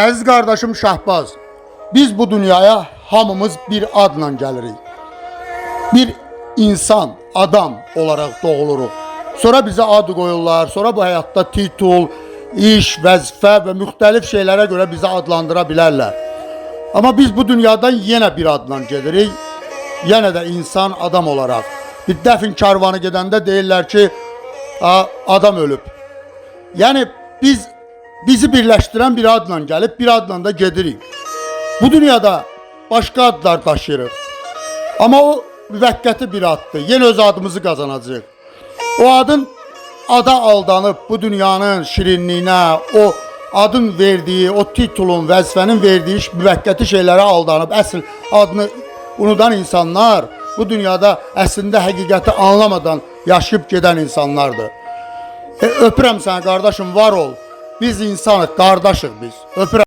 Əziz qardaşım Şahbaz, biz bu dünyaya hamımız bir adla gəlirik. Bir insan, adam olaraq doğuluruq. Sonra bizə ad qoyurlar, sonra bu həyatda titul, iş, vəzifə və müxtəlif şeylərə görə bizi adlandıra bilərlər. Amma biz bu dünyadan yenə bir adla gedirik, yenə də insan, adam olaraq. Bir dəfn karvanı gedəndə deyirlər ki, adam ölüb. Yəni bizi birləşdirən bir adla gəlib, bir adla da gedirik. Bu dünyada başqa adlar daşıyırıq. Amma o müvəqqəti bir addır. Yenə öz adımızı qazanacaq. O adın ada aldanıb bu dünyanın şirinliyinə, o adın verdiyi, o titulun, vəzifənin verdiyi müvəqqəti şeylərə aldanıb əsl adını unudan insanlar bu dünyada əslində həqiqəti anlamadan yaşayıb gedən insanlardır. Öpürəm səni qardaşım, var ol. Biz insanıq, qardaşıq biz. Öpürəm.